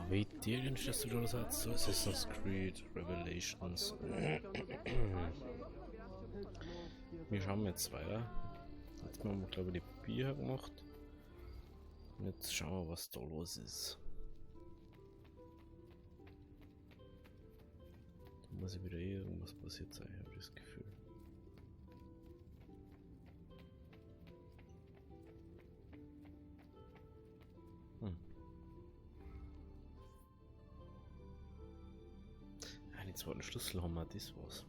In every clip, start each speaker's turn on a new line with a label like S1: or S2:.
S1: Wait, die erinnerst du das als so Assassin's Creed Revelations. Wir schauen jetzt weiter. Jetzt haben wir, glaube ich, die Papiere gemacht. Und jetzt schauen wir, was da los ist. Da muss ich wieder irgendwas passiert sein, habe ich das Gefühl. Den zweiten Schlüssel haben wir, das war's.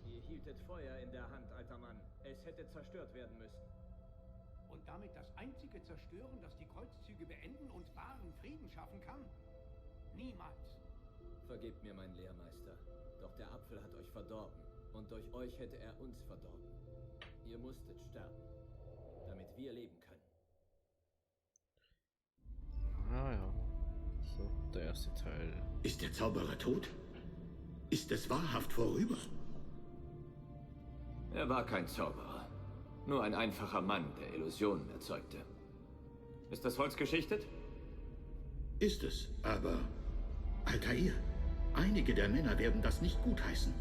S2: Ihr hieltet Feuer in der Hand, alter Mann. Es hätte zerstört werden müssen.
S3: Und damit das einzige Zerstören, das die Kreuzzüge beenden und wahren Frieden schaffen kann? Niemals.
S2: Vergebt mir, mein Lehrmeister. Doch der Apfel hat euch verdorben. Und durch euch hätte er uns verdorben. Ihr musstet sterben, damit wir leben können.
S1: Ah ja. So, der erste Teil.
S4: Ist der Zauberer tot? Ist es wahrhaft vorüber?
S2: Er war kein Zauberer. Nur ein einfacher Mann, der Illusionen erzeugte. Ist das Holz geschichtet?
S4: Ist es, aber... Altair, einige der Männer werden das nicht gutheißen.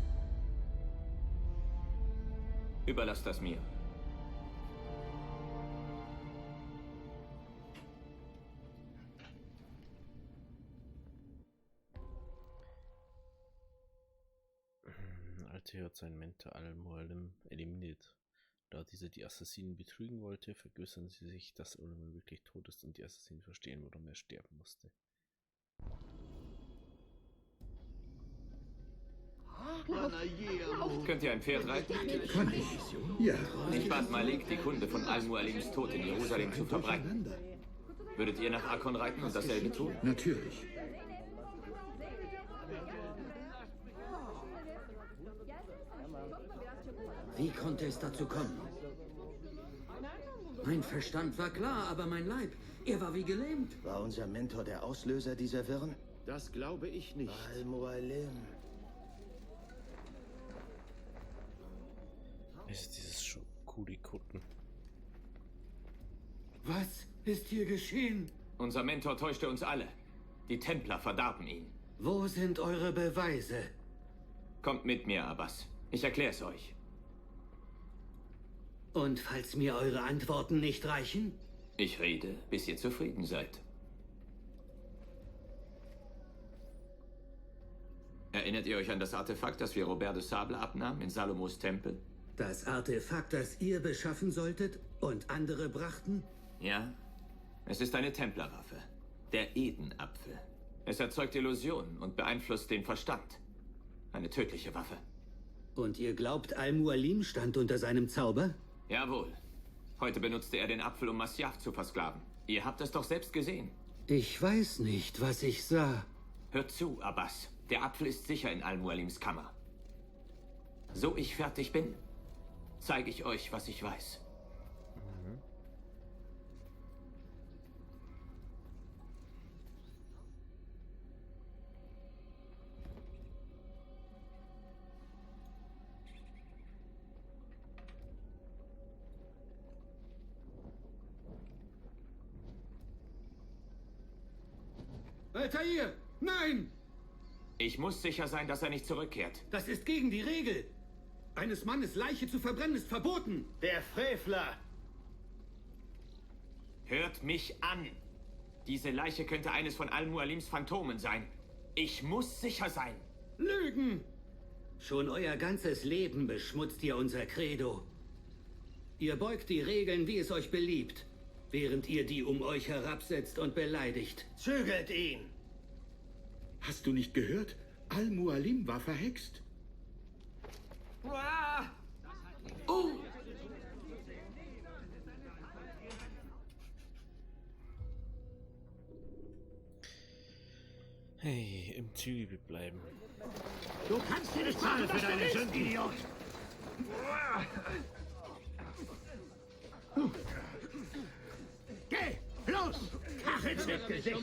S2: Überlasst das mir.
S1: Altair hat seinen Mentor Al-Mualim eliminiert. Da dieser die Assassinen betrügen wollte, vergewissern sie sich, dass Al-Mualim wirklich tot ist und die Assassinen verstehen, warum er sterben musste.
S2: Könnt ihr ein Pferd reiten?
S4: Kann ich? Ja.
S2: Ich bat Malik, die Kunde von Al-Mualims Tod in Jerusalem zu verbreiten. Würdet ihr nach Akkon reiten und dasselbe tun?
S4: Natürlich.
S5: Wie konnte es dazu kommen? Mein Verstand war klar, aber mein Leib, er war wie gelähmt.
S6: War unser Mentor der Auslöser dieser Wirren?
S4: Das glaube ich nicht.
S6: Al-Mualim.
S1: Ist dieses Schokuli-Kutten.
S5: Was ist hier geschehen?
S2: Unser Mentor täuschte uns alle. Die Templer verdarben ihn.
S5: Wo sind eure Beweise?
S2: Kommt mit mir, Abbas. Ich erkläre es euch.
S5: Und falls mir eure Antworten nicht reichen?
S2: Ich rede, bis ihr zufrieden seid. Erinnert ihr euch an das Artefakt, das wir Robert de Sable abnahmen in Salomos Tempel?
S5: Das Artefakt, das ihr beschaffen solltet und andere brachten?
S2: Ja, es ist eine Templerwaffe. Der Eden-Apfel. Es erzeugt Illusionen und beeinflusst den Verstand. Eine tödliche Waffe.
S5: Und ihr glaubt, Al-Mualim stand unter seinem Zauber?
S2: Jawohl. Heute benutzte er den Apfel, um Masyaf zu versklaven. Ihr habt es doch selbst gesehen.
S5: Ich weiß nicht, was ich sah.
S2: Hört zu, Abbas. Der Apfel ist sicher in Al-Mualims Kammer. So ich fertig bin, zeige ich euch, was ich weiß.
S5: Altair! Nein!
S2: Ich muss sicher sein, dass er nicht zurückkehrt.
S5: Das ist gegen die Regel. Eines Mannes Leiche zu verbrennen ist verboten.
S6: Der Frevler!
S2: Hört mich an! Diese Leiche könnte eines von Al-Mualims Phantomen sein. Ich muss sicher sein.
S5: Lügen! Schon euer ganzes Leben beschmutzt ihr unser Credo. Ihr beugt die Regeln, wie es euch beliebt, während ihr die um euch herabsetzt und beleidigt.
S6: Zügelt ihn!
S4: Hast du nicht gehört? Al-Mualim war verhext.
S1: Hey, im Zügel bleiben.
S3: Du kannst dir nicht zahlen für deine Sünden, Idiot! Geh! Los! Kach!
S6: Fettnäpfgesicht.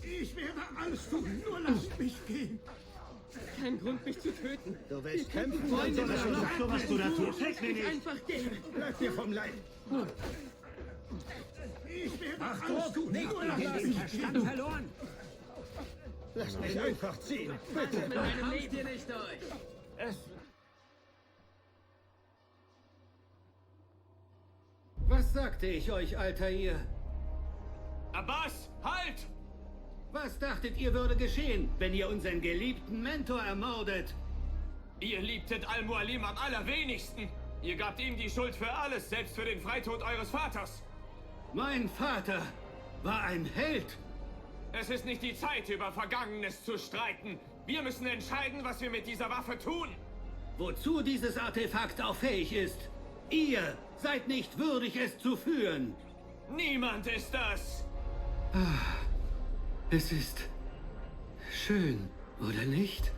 S3: Ich werde alles tun, nur lasst mich gehen.
S7: Kein Grund, mich zu töten.
S6: Du willst kämpfen,
S7: Freunde,
S6: dann soll es
S7: lasst
S6: so, was du da tust. Hilf mir nicht.
S7: einfach gehen.
S6: Bleib dir vom Leib.
S3: Ich werde alles tun, nur lasst mich gehen.
S7: Verstand verloren.
S6: Lass mich einfach ziehen. Bitte.
S7: Mit meinem Leben ihr nicht durch.
S5: Was sagte ich euch, Altair?
S2: Abbas, halt!
S5: Was dachtet ihr würde geschehen, wenn ihr unseren geliebten Mentor ermordet?
S2: Ihr liebtet Al-Mualim am allerwenigsten. Ihr gabt ihm die Schuld für alles, selbst für den Freitod eures Vaters.
S5: Mein Vater war ein Held.
S2: Es ist nicht die Zeit, über Vergangenes zu streiten. Wir müssen entscheiden, was wir mit dieser Waffe tun.
S5: Wozu dieses Artefakt auch fähig ist. Ihr seid nicht würdig, es zu führen.
S2: Niemand ist das.
S5: Es ist schön, oder nicht?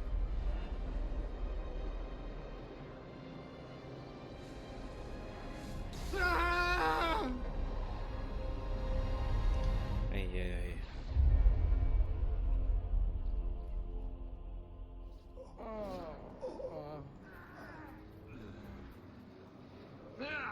S1: Eieiei. Eieiei.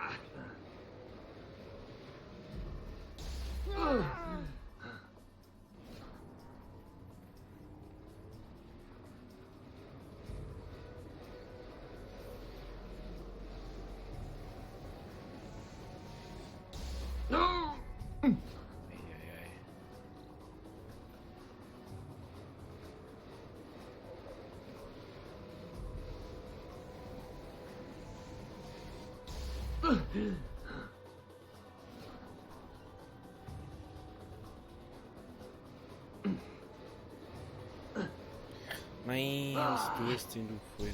S1: Nein, was tust denn du vorhin?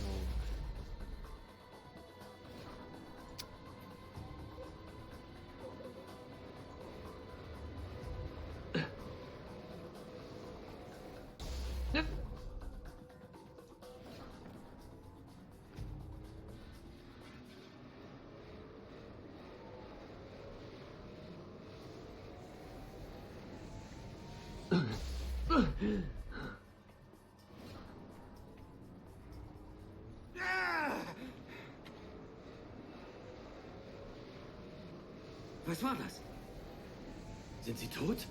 S5: Was war das? Sind Sie tot?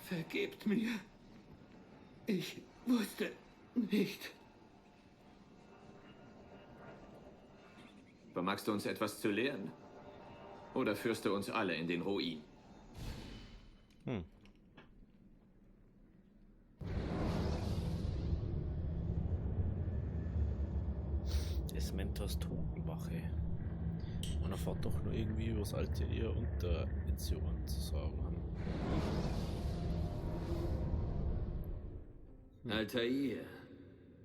S5: Vergebt mir. Ich wusste nicht.
S2: Vermagst du uns etwas zu lehren? Oder führst du uns alle in den Ruin?
S1: Des Mentors Totenwache. Man erfährt doch nur irgendwie, was Altair und der Ezioan zu sagen haben.
S2: Altair.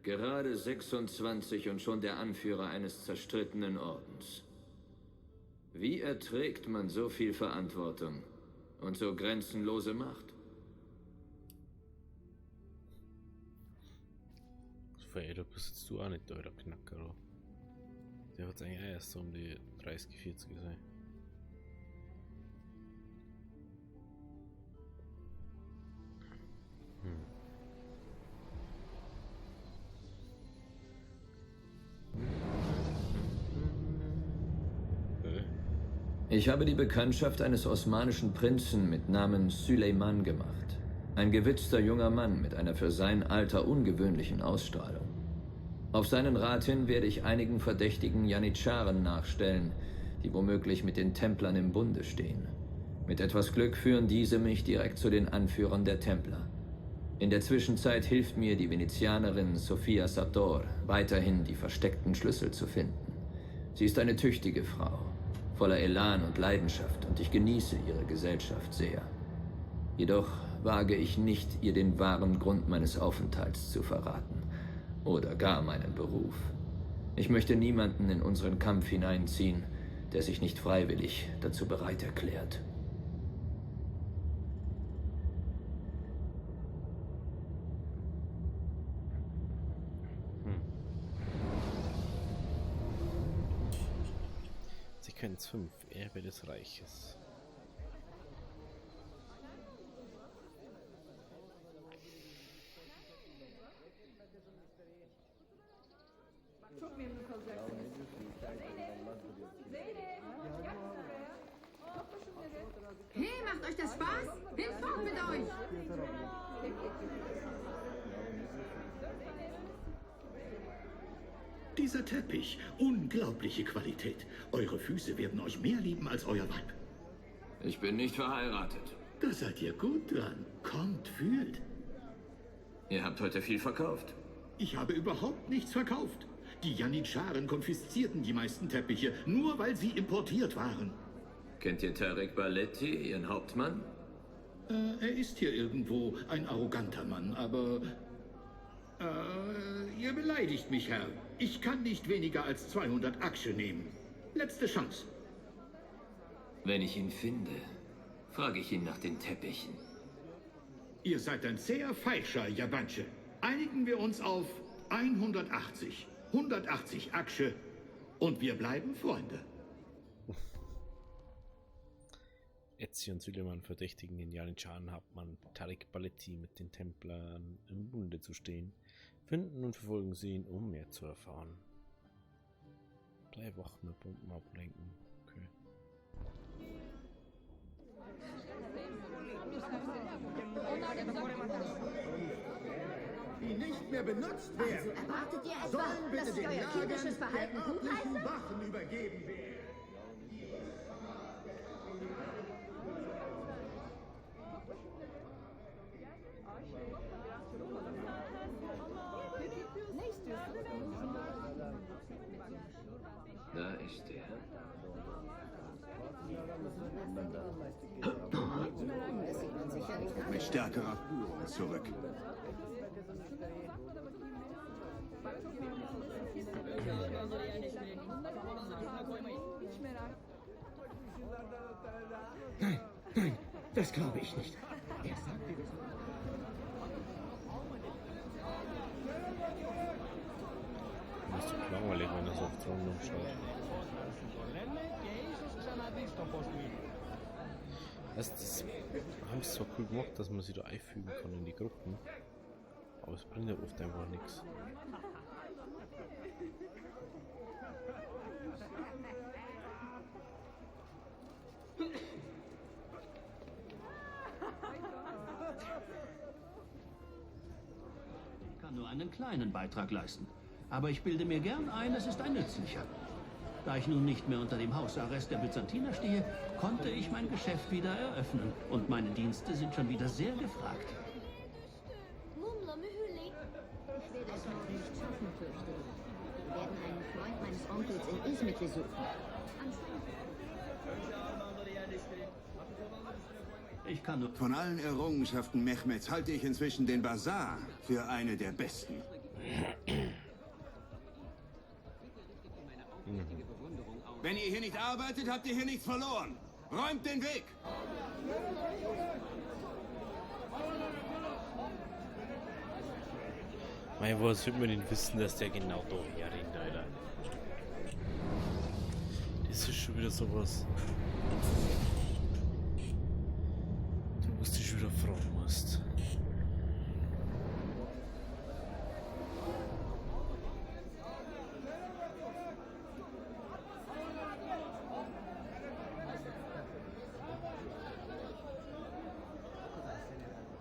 S2: Gerade 26 und schon der Anführer eines zerstrittenen Ordens. Wie erträgt man so viel Verantwortung und so grenzenlose Macht?
S1: Verehrer besitzt du auch nicht, euer Knacker. Oder? Der hat eigentlich erst so um die 30, 40 sein.
S2: Ich habe die Bekanntschaft eines osmanischen Prinzen mit Namen Süleyman gemacht. Ein gewitzter junger Mann mit einer für sein Alter ungewöhnlichen Ausstrahlung. Auf seinen Rat hin werde ich einigen verdächtigen Janitscharen nachstellen, die womöglich mit den Templern im Bunde stehen. Mit etwas Glück führen diese mich direkt zu den Anführern der Templer. In der Zwischenzeit hilft mir die Venezianerin Sofia Sartor weiterhin, die versteckten Schlüssel zu finden. Sie ist eine tüchtige Frau, voller Elan und Leidenschaft, und ich genieße ihre Gesellschaft sehr. Jedoch wage ich nicht, ihr den wahren Grund meines Aufenthalts zu verraten. Oder gar meinen Beruf. Ich möchte niemanden in unseren Kampf hineinziehen, der sich nicht freiwillig dazu bereit erklärt.
S1: Sequenz 5, Erbe des Reiches.
S8: Hey, macht euch das Spaß? Hinfort mit euch!
S4: Dieser Teppich, unglaubliche Qualität. Eure Füße werden euch mehr lieben als euer Weib.
S2: Ich bin nicht verheiratet.
S4: Da seid ihr gut dran. Kommt, fühlt.
S2: Ihr habt heute viel verkauft.
S4: Ich habe überhaupt nichts verkauft. Die Janitscharen konfiszierten die meisten Teppiche, nur weil sie importiert waren.
S2: Kennt ihr Tarek Baletti, ihren Hauptmann?
S4: Er ist hier irgendwo ein arroganter Mann, aber... ihr beleidigt mich, Herr. Ich kann nicht weniger als 200 Aksche nehmen. Letzte Chance.
S2: Wenn ich ihn finde, frage ich ihn nach den Teppichen.
S4: Ihr seid ein sehr falscher Jabansche. Einigen wir uns auf 180. 180 Aksche und wir bleiben Freunde.
S1: Ezio und Süleyman verdächtigen den Janitscharen-Hauptmann Tarek Baletti mit den Templern im Bunde zu stehen, finden und verfolgen sie ihn, um mehr zu erfahren. Bleib wach mit Bomben ablenken. Okay.
S6: Die nicht mehr benutzt werden.
S8: Also erwartet ihr etwa,
S6: Sollen bitte
S8: dass ich
S6: den
S8: euer
S6: Laden
S8: kindisches Verhalten
S6: der örtlichen
S8: gutheiße?
S6: Wachen übergeben werden.
S2: Da ist er.
S6: Mit stärkerer Führung zurück.
S3: Nein, nein, das glaube ich nicht. Er sagt dir das.
S1: Das ist doch langweilig, wenn er so auf Thron umschaut. Das haben sie zwar cool gemacht, dass man sie da einfügen kann in die Gruppen, aber es bringt ja oft einfach nichts.
S5: Ich kann nur einen kleinen Beitrag leisten. Aber ich bilde mir gern ein, es ist ein nützlicher. Da ich nun nicht mehr unter dem Hausarrest der Byzantiner stehe, konnte ich mein Geschäft wieder eröffnen. Und meine Dienste sind schon wieder sehr gefragt.
S8: Ich werde es morgen nicht schaffen, fürchte ich. Wir werden einen Freund meines Onkels in Izmit besuchen.
S5: Ich kann nur...
S6: Von allen Errungenschaften Mehmeds halte ich inzwischen den Bazar für eine der besten. Wenn ihr hier nicht arbeitet, habt ihr hier nichts verloren. Räumt den Weg!
S1: Mei, woher sollte man denn wissen, dass der genau da herrennt, Alter? Das ist schon wieder sowas. Du musst dich wieder fragen musst.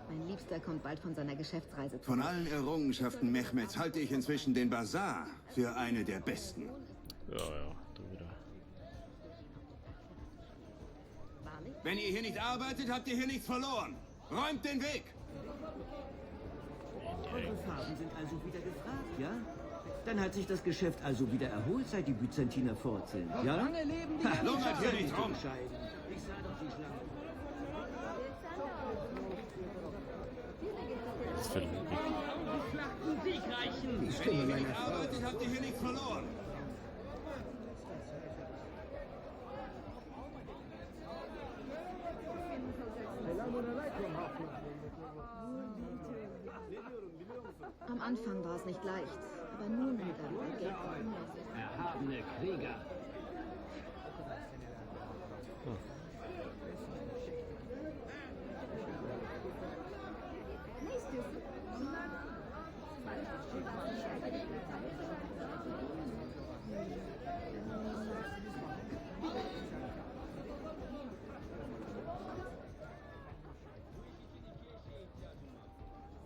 S8: Mein Liebster kommt bald von seiner Geschäftsreise zurück.
S6: Von allen Errungenschaften Mehmeds halte ich inzwischen den Bazar für eine der besten.
S1: Ja, ja, da wieder.
S6: Wenn ihr hier nicht arbeitet, habt ihr hier nichts verloren. Räumt den Weg!
S9: Eure Farben sind also wieder gefragt, ja? Dann hat sich das Geschäft also wieder erholt, seit die Byzantiner fort sind, ja?
S3: Lange leben die
S6: Lungert hier nicht rum!
S9: Ich sah doch die Schlange.
S1: Das ist für den Weg.
S7: Flachten Siegreichen!
S9: Die Stimme
S6: Wenn ihr
S9: meiner
S6: nicht
S9: Frau.
S6: arbeitet, habt ihr hier nichts verloren.
S8: Am Anfang war es nicht leicht, aber nun wieder geht es.
S5: Erhabene Krieger.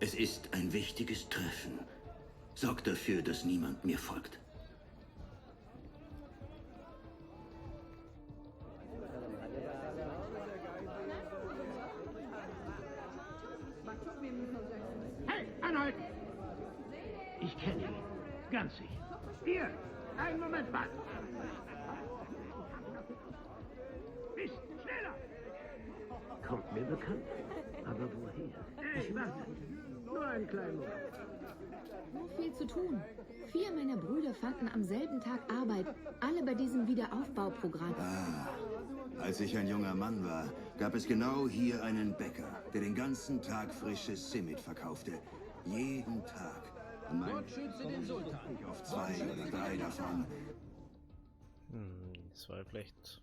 S4: Es ist ein wichtiges Treffen. Sorgt dafür, dass niemand mir folgt.
S3: Hey, anhalten! Ich kenne ihn. Ganz sicher. Hier, einen Moment mal. Bist schneller! Kommt mir bekannt. Aber woher? Ich warte. Nur einen kleinen Moment.
S8: So viel zu tun. 4 meiner Brüder fanden am selben Tag Arbeit. Alle bei diesem Wiederaufbauprogramm.
S6: Als ich ein junger Mann war, gab es genau hier einen Bäcker, der den ganzen Tag frisches Simit verkaufte. Jeden Tag. Und mein
S7: schütze den Sultan.
S6: auf 2 oder 3 davon.
S1: Das war vielleicht...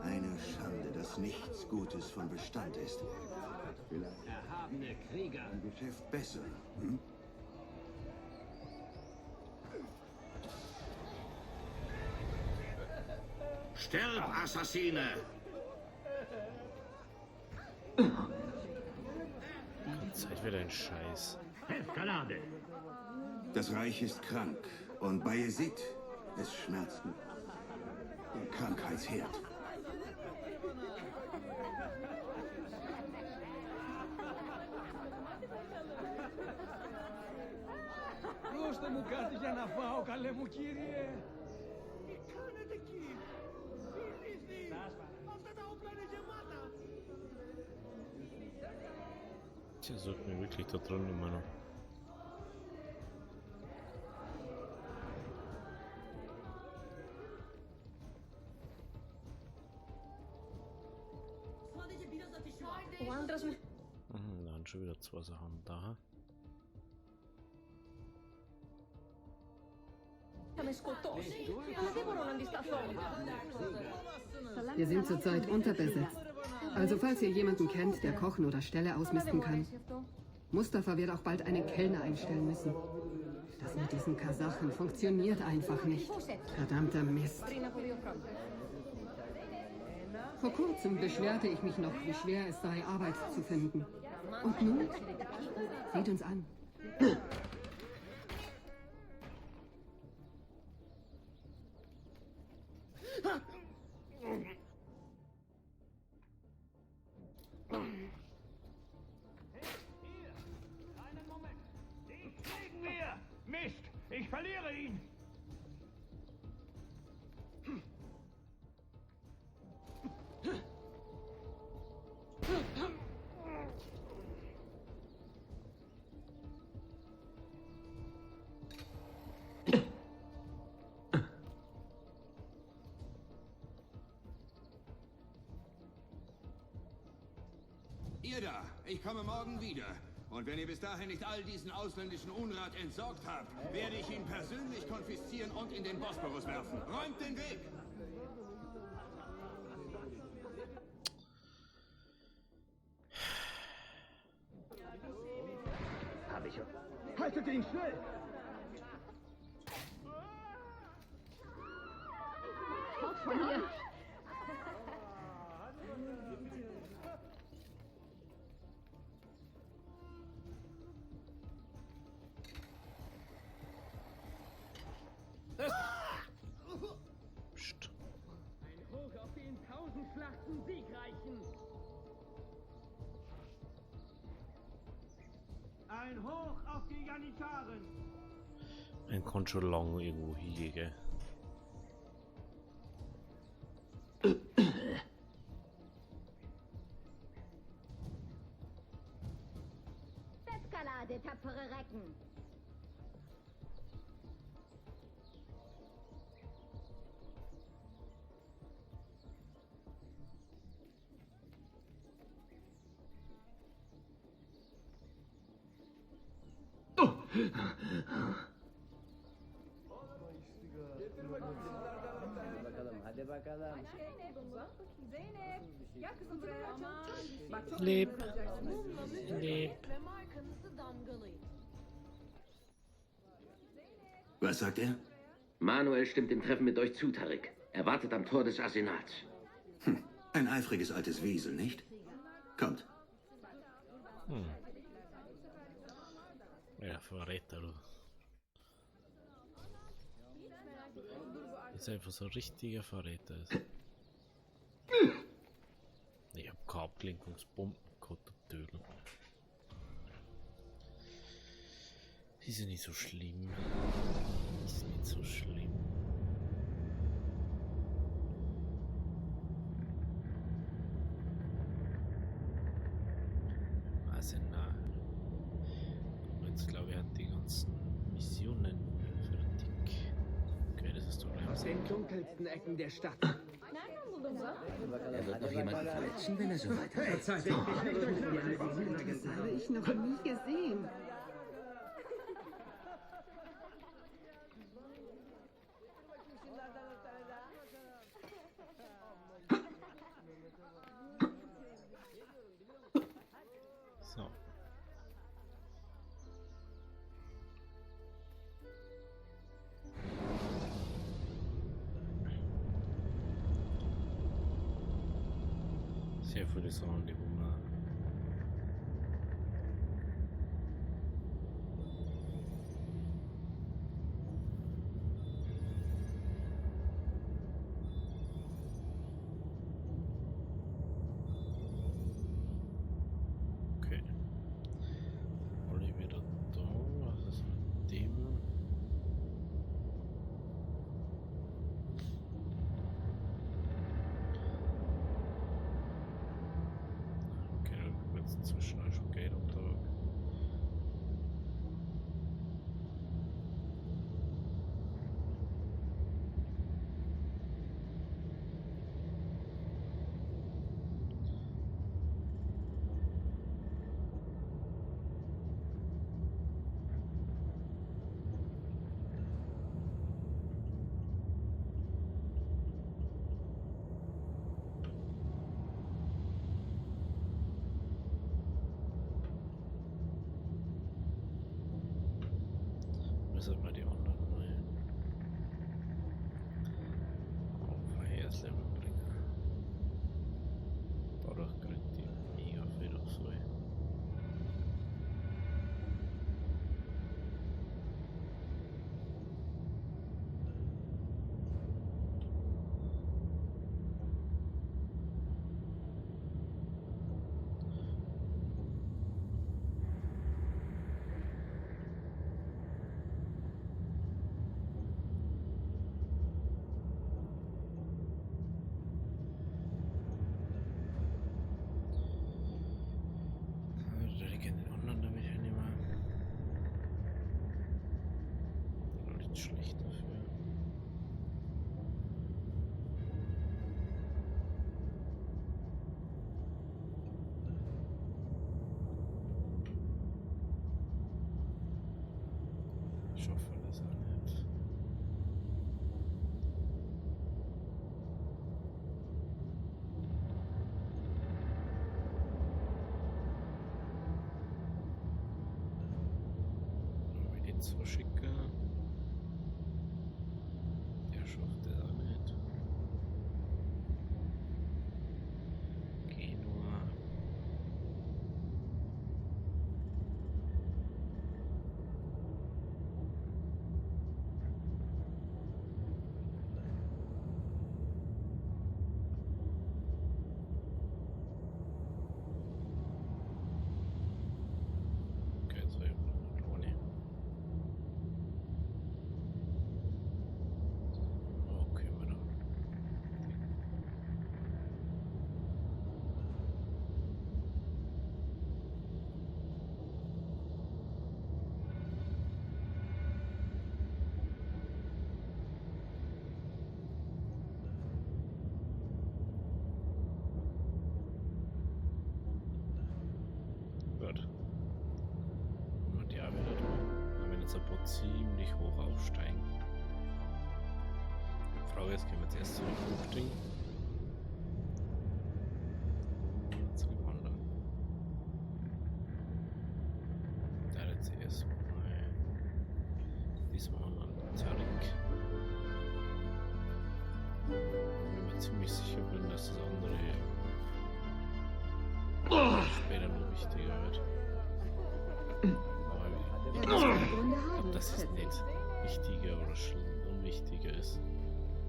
S6: Eine Schande, dass nichts Gutes von Bestand ist. Vielleicht
S7: Erhabene Krieger.
S6: ein Geschäft besser. Hm?
S4: Sterb, Assassine!
S1: Zeit für deinen Scheiß.
S3: Eskalade!
S6: Das Reich ist krank. Und Bayezid, es schmerzt mich. Der Krankheitsherd.
S7: Δώστε μου κάτι για να φάω, καλέ μου κύριε.
S3: Τι κάνετε εκεί? Αυτά τα όπλα είναι γεμάτα!
S1: Tja, sollten wir wirklich da dran immer noch. Dann schon wieder 2 Sachen da.
S10: Wir sind zurzeit unterbesetzt. Also falls ihr jemanden kennt, der kochen oder Ställe ausmisten kann. Mustafa wird auch bald einen Kellner einstellen müssen. Das mit diesen Kasachen funktioniert einfach nicht. Verdammter Mist. Vor kurzem beschwerte ich mich noch, wie schwer es sei, Arbeit zu finden. Und nun? Seht uns an.
S3: Einen Moment! Den kriegen wir! Mist! Ich verliere ihn!
S6: Ihr da, ich komme morgen wieder. Und wenn ihr bis dahin nicht all diesen ausländischen Unrat entsorgt habt, werde ich ihn persönlich konfiszieren und in den Bosporus werfen. Räumt den Weg!
S3: Hab ich. Haltet ihn schnell!
S8: Fort von hier!
S1: Psst.
S7: Ein Hoch auf die in 1000 Schlachten siegreichen.
S3: Ein Hoch auf die Janitaren!
S1: Ein kann schon lang irgendwo hingehen, gell?
S8: Eskalade, tapfere Recken!
S1: Leb. Leb.
S6: Was sagt er?
S5: Manuel stimmt dem Treffen mit euch zu, Tarik. Er wartet am Tor des Arsenals.
S6: Ein eifriges altes Wiesel, nicht? Kommt.
S1: Ja, Verräter, du. Das ist einfach so ein richtiger Verräter. Ich hab keine Ablenkungsbomben gehabt, Töten. Die sind nicht so schlimm. Die sind nicht so schlimm. Also na. Jetzt glaube ich, hat die ganzen Missionen fertig. Okay, das ist doch
S9: Aus den dunkelsten Ecken der Stadt.
S2: Er wird noch jemanden verletzen, wenn er so weitermacht.
S10: Das habe ich noch nie gesehen.
S1: so. Sehr viele Sachen, die wo man okay. Olli wieder da. Was ist mit dem? Okay, dann wird es inzwischen auch schon Geld am Tag. Müssen wir die anderen mal auf ein höheres Level bringen. Dadurch kriegt die mega viel auf so. Ich kenne den anderen damit ja nicht mehr. War nicht schlecht dafür. Ich hoffe, das auch nicht. Wenn wir den zuschicken. Der schafft das auch nicht. Genua. Okay, so ohne. Okay, weiter. Gut. Und ja, wieder da. Dann werden jetzt ein paar ziemlich hoch aufsteigen. Die Frage ist, können wir jetzt erst zurück hochsteigen? Oder zu dem anderen? Da jetzt erstmal diesmal an Tarik. Wenn wir ziemlich sicher bin, dass das andere wichtiger wird. Ob das jetzt nicht wichtiger oder unwichtiger ist,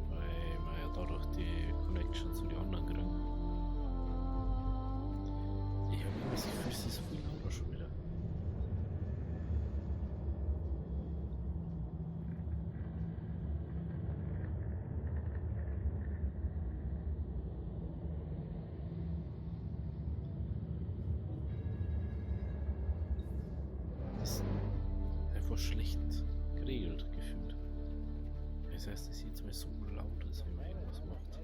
S1: weil man ja dadurch die Connection zu den anderen kriegt. Ich habe immer das Gefühl, es ist so viel lauter schon wieder. Schlecht geregelt gefühlt. Das heißt, es jetzt mal so laut ist, wenn man irgendwas macht.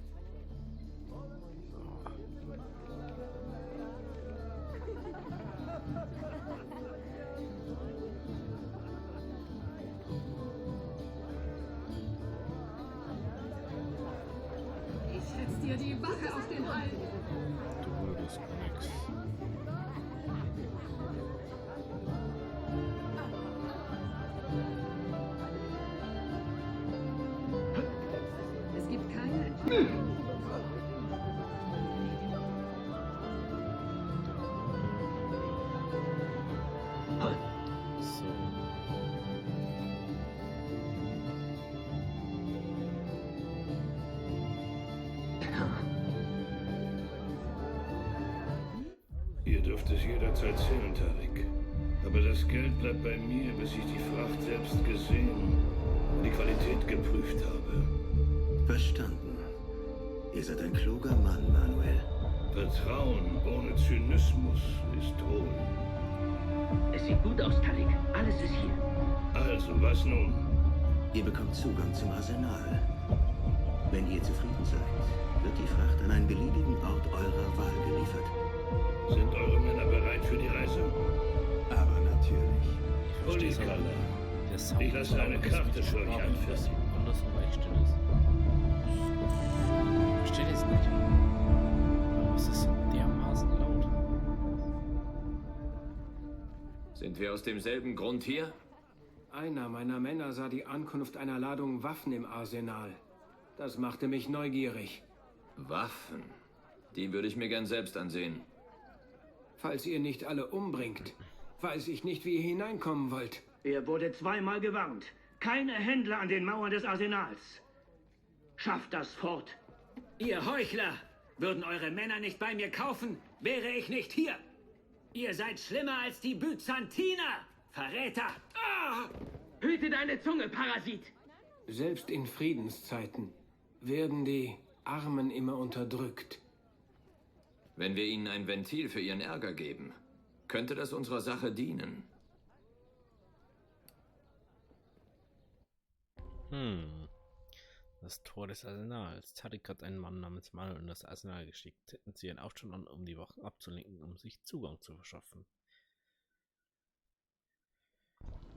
S10: Ich setz dir die Wache auf den Hals.
S1: Du würdest nix.
S11: Ihr dürft es jederzeit zählen, Tarik. Aber das Geld bleibt bei mir, bis ich die Fracht selbst gesehen und die Qualität geprüft habe.
S3: Verstanden. Ihr seid ein kluger Mann, Manuel.
S11: Vertrauen ohne Zynismus ist Hohn.
S3: Es sieht gut aus, Tarik. Alles ist hier.
S11: Also, was nun?
S3: Ihr bekommt Zugang zum Arsenal. Wenn ihr zufrieden seid, wird die Fracht an einen beliebigen Ort eurer Wahl geliefert.
S11: Sind eure Männer bereit für die Reise?
S3: Aber natürlich.
S11: Polikala, ich lasse eine Karte für euch anfertigen.
S1: Anders eingestellt ist. Ich verstehe das nicht. Aber es ist dermaßen laut.
S2: Sind wir aus demselben Grund hier?
S7: Einer meiner Männer sah die Ankunft einer Ladung Waffen im Arsenal. Das machte mich neugierig.
S2: Waffen? Die würde ich mir gern selbst ansehen.
S7: Falls ihr nicht alle umbringt, weiß ich nicht, wie ihr hineinkommen wollt.
S9: Er wurde zweimal gewarnt. Keine Händler an den Mauern des Arsenals. Schafft das fort.
S5: Ihr Heuchler! Würden eure Männer nicht bei mir kaufen, wäre ich nicht hier. Ihr seid schlimmer als die Byzantiner! Verräter! Ah!
S9: Hüte deine Zunge, Parasit!
S7: Selbst in Friedenszeiten werden die Armen immer unterdrückt.
S2: Wenn wir ihnen ein Ventil für ihren Ärger geben, könnte das unserer Sache dienen.
S1: Das Tor des Arsenals. Tarik hat einen Mann namens Manuel in das Arsenal geschickt. Hätten sie einen Aufstand an, um die Wachen abzulenken, um sich Zugang zu verschaffen.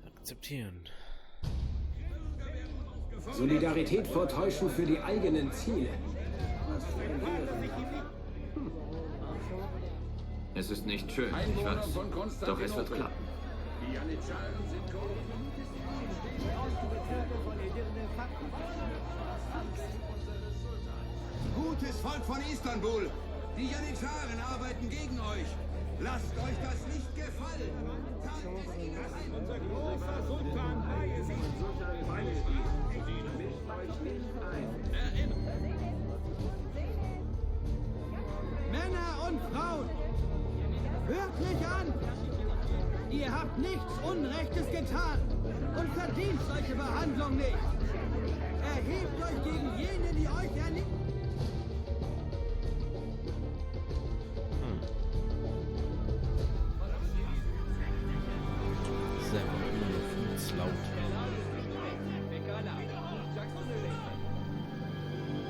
S1: Akzeptieren.
S7: Solidarität vortäuschen für die eigenen Ziele.
S2: Es ist nicht schön, ich weiß. Doch es wird klappen.
S6: Die Janitscharen sind Gutes Volk von Istanbul! Die Janitscharen arbeiten gegen euch! Lasst euch das nicht gefallen!
S7: Unser großer Sultan Bayezid!
S12: Männer und Frauen, hört mich an! Ihr habt nichts Unrechtes getan und verdient solche Behandlung nicht! Erhebt euch gegen jene, die euch erniedrigen!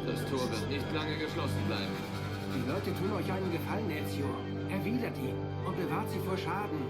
S2: Das Tor wird nicht lange geschlossen bleiben.
S7: Die Leute tun euch einen Gefallen, Ezio. Erwidert ihn und bewahrt sie vor Schaden.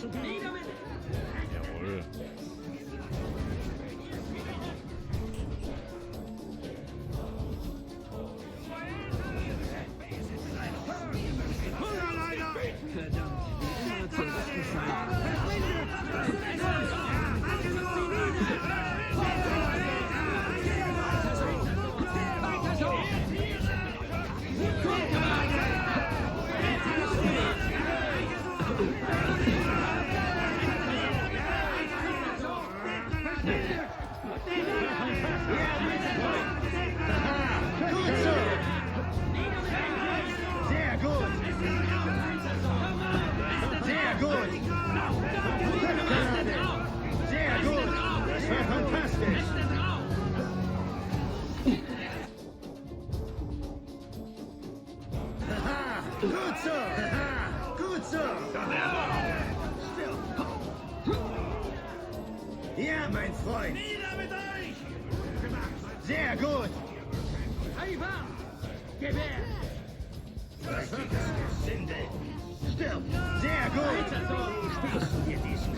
S1: Jawohl.
S3: Sehr gut! Sehr gut! Sehr gut! Das war fantastisch! Aha! Gut so! Aha! Gut so! Ja, mein Freund!
S4: Nieder mit euch!
S3: Sehr gut!
S12: Eifer! Gewehr!
S3: Richtiges Gesinde! Stirb! Sehr gut! Spießen wir diesen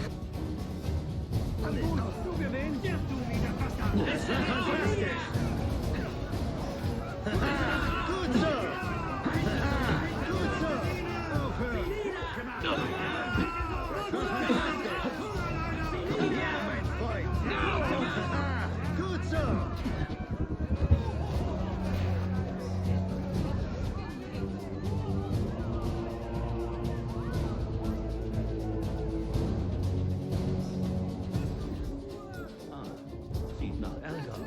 S12: Gut, hast du gewinnt?
S3: Das war fantastisch! Haha! Gut so! Haha! Gut so! Aufhören! Ja, mein Freund! Haha! Gut so!
S9: Sieht nach Ärger aus.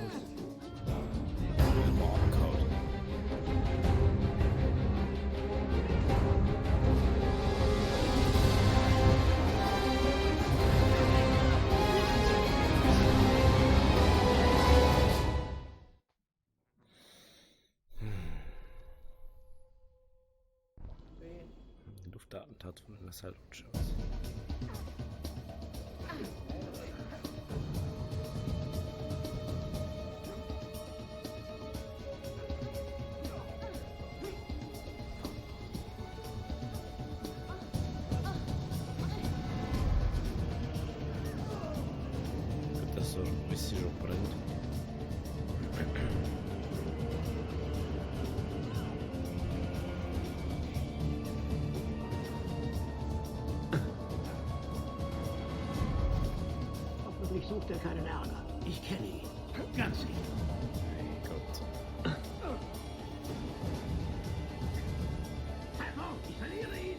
S1: Luftattentat von einer Silent-Chance. Das so ein bisschen schon brennt.
S3: Hoffentlich sucht er keinen Ärger. Ich kenne ihn. Ganz sicher.
S1: Gott.
S3: Ich verliere ihn!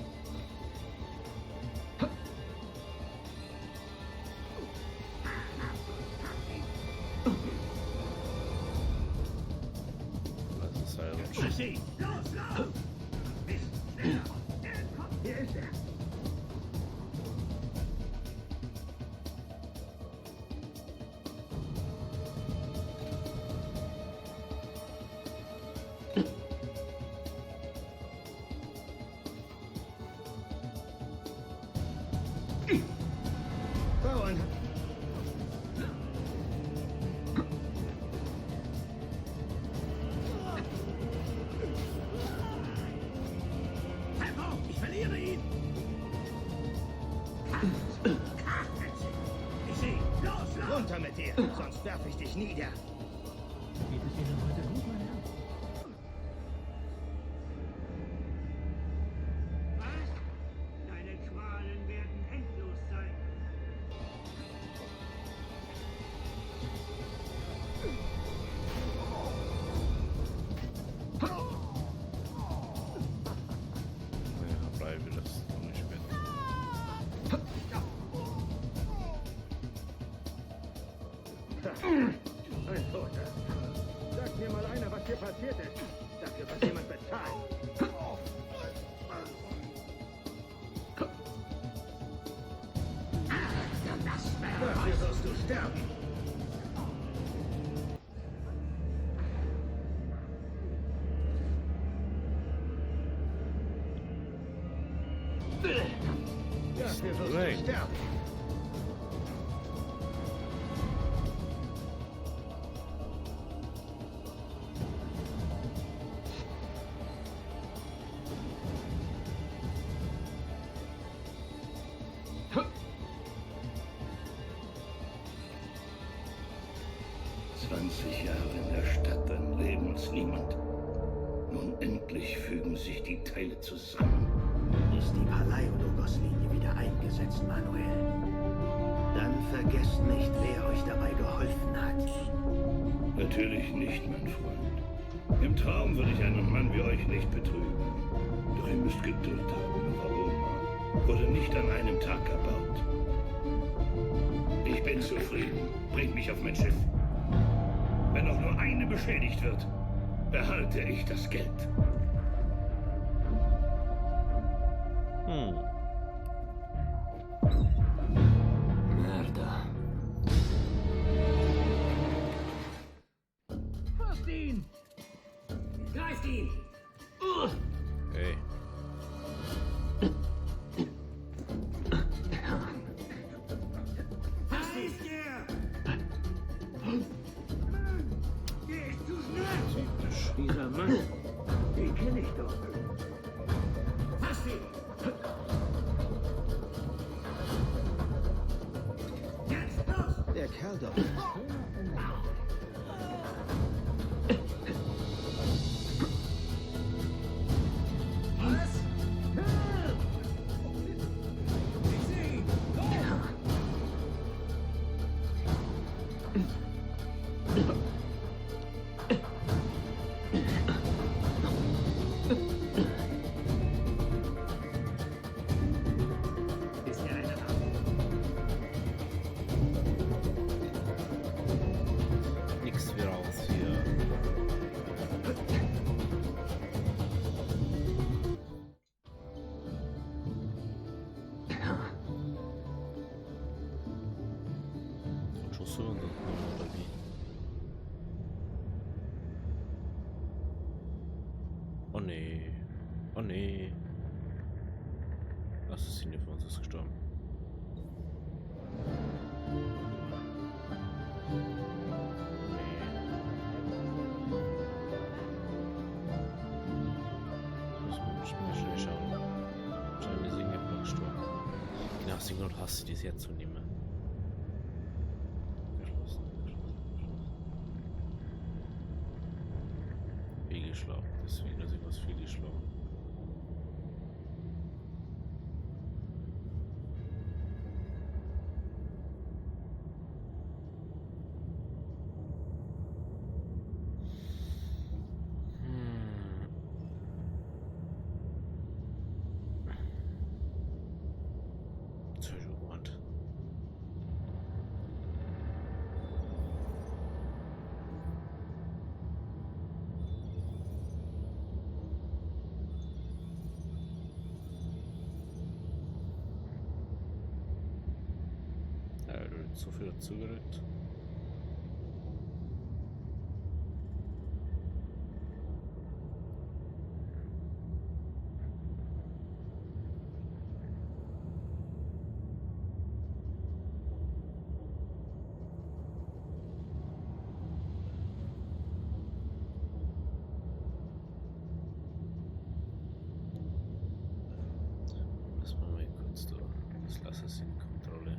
S1: Das ist Silent-Chance.
S3: Sie! Los, los! Hier ist er! Bauern! Ich verliere ihn! Ich sehe! Los! Runter mit dir, sonst werfe ich dich nieder! Geht es Ihnen heute gut, mein Herr?
S12: Was? Deine Qualen werden endlos sein.
S1: Ja, bleibe das noch nicht mehr.
S3: Ein Toter. Sag mir mal einer, was hier passiert ist. Dafür wird jemand bezahlen. Dafür wirst du sterben. Dafür wirst du sterben.
S11: 20 Jahre in der Stadt, ein Leben als niemand. Nun endlich fügen sich die Teile zusammen.
S3: Ist die Palaiologos-Linie wieder eingesetzt, Manuel? Dann vergesst nicht, wer euch dabei geholfen hat.
S11: Natürlich nicht, mein Freund. Im Traum würde ich einen Mann wie euch nicht betrügen. Doch ihr müsst Geduld haben. Roma wurde nicht an einem Tag erbaut. Ich bin zufrieden. Bringt mich auf mein Schiff. Wenn auch nur eine beschädigt wird, behalte ich das Geld.
S2: Merda.
S3: Fasst ihn! Greift ihn!
S1: Hey.
S3: Fasst ihn! Geh ich zu schnell! Dieser Mann, den kenne ich doch. Fasst ihn! Jetzt los!
S9: Der Kerl doch.
S1: Nix wie raus hier. Schuss oder wie? Oh nee. Oh nee. Assassine von uns ist gestorben. Deswegen hast du dies jetzt zu nehmen. Geschlossen. Fehlgeschlagen. Deswegen ist irgendwas fehlgeschlagen. So viel dazugerückt. Das machen wir kurz da. Das lasse ich in Kontrolle.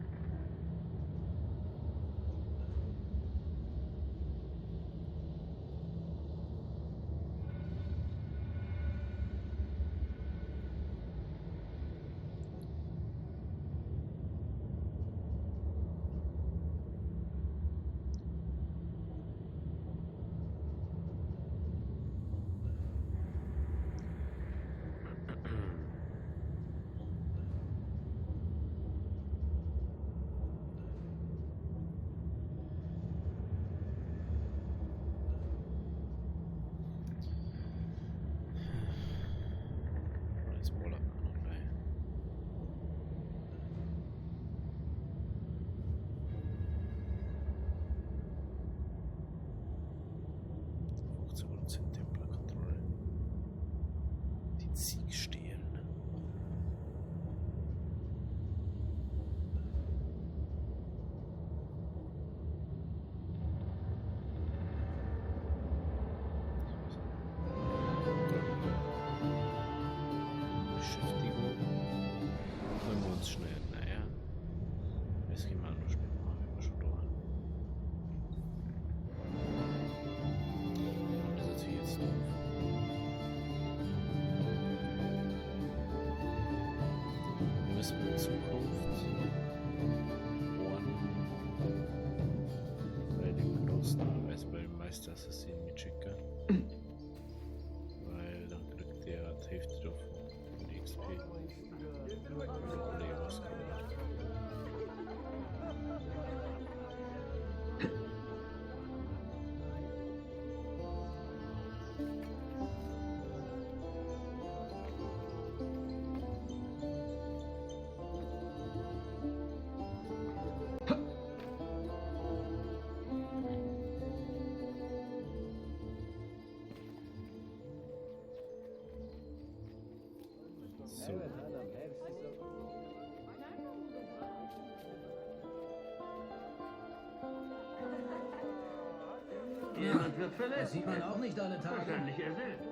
S3: Jemand wird verletzt.
S9: Das sieht man auch nicht alle Tage.
S3: Wahrscheinlich er selbst.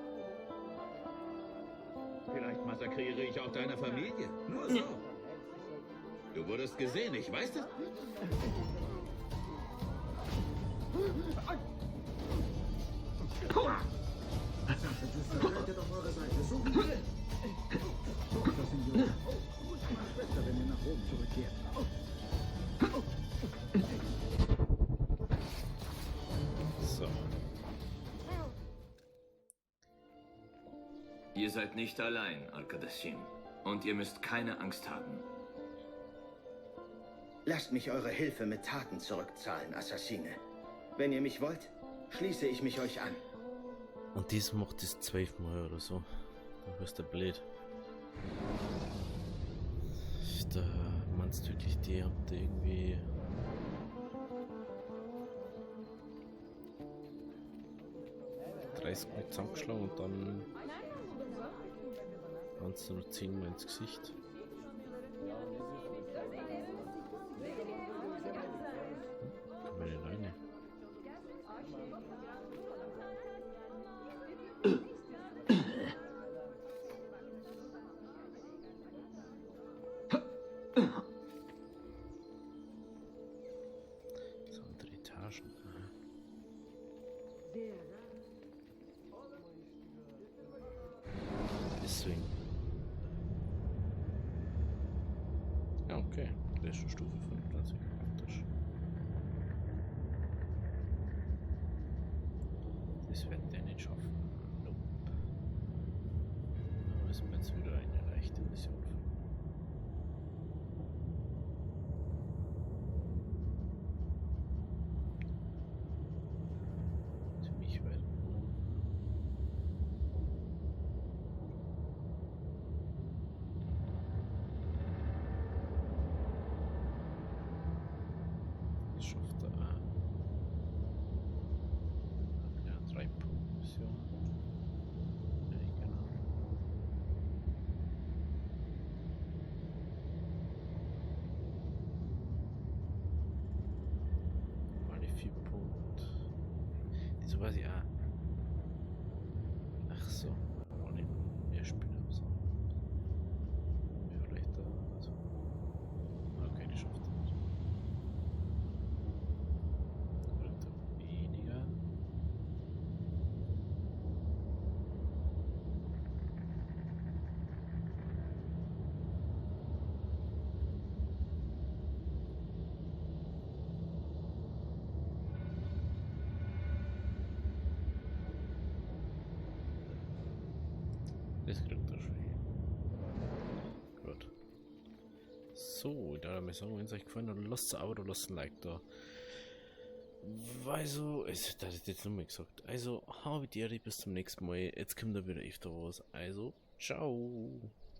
S6: Vielleicht massakriere ich auch deine Familie. Nur so. Du wurdest gesehen, ich weiß es.
S9: Verleitet auf eure Seite, so wie ihr. Das sind wir. Meine Schwester, wenn ihr nach Rom zurückkehrt.
S1: So.
S2: Ihr seid nicht allein, Al-Qadassin. Und ihr müsst keine Angst haben.
S13: Lasst mich eure Hilfe mit Taten zurückzahlen, Assassine. Wenn ihr mich wollt, schließe ich mich euch an.
S1: Und dies macht es 12 Mal oder so. Da wirst du blöd. Da meinst du wirklich, die habt irgendwie... Mal zusammengeschlagen und dann waren es nur 10 Mal ins Gesicht. Komm mal rein. So, andere Etagen. Deswegen. Ja, okay. Letzte Stufe 25 praktisch. Das wird der nicht schaffen. Nope. Da müssen wir jetzt wieder eine leichte Mission finden. Ziemlich weit oben. Das schafft er auch. Ja, 3-Punkt-Mission. Ja, genau. Mal die 4 Punkte. Wieso weiß ich auch. Ach so. War nicht mehr Spieler so. Mir vielleicht da. Also. Okay, die schafft er nicht. Oder weniger. Das kriegt er schon hin. Gut. So, da würde ich sagen, wenn es euch gefallen hat, lasst ein Abo oder lasst ein Like da. Also, das hätte ich jetzt nochmal gesagt. Also, habe die Ehre, bis zum nächsten Mal. Jetzt kommt da wieder öfter was. Also, ciao.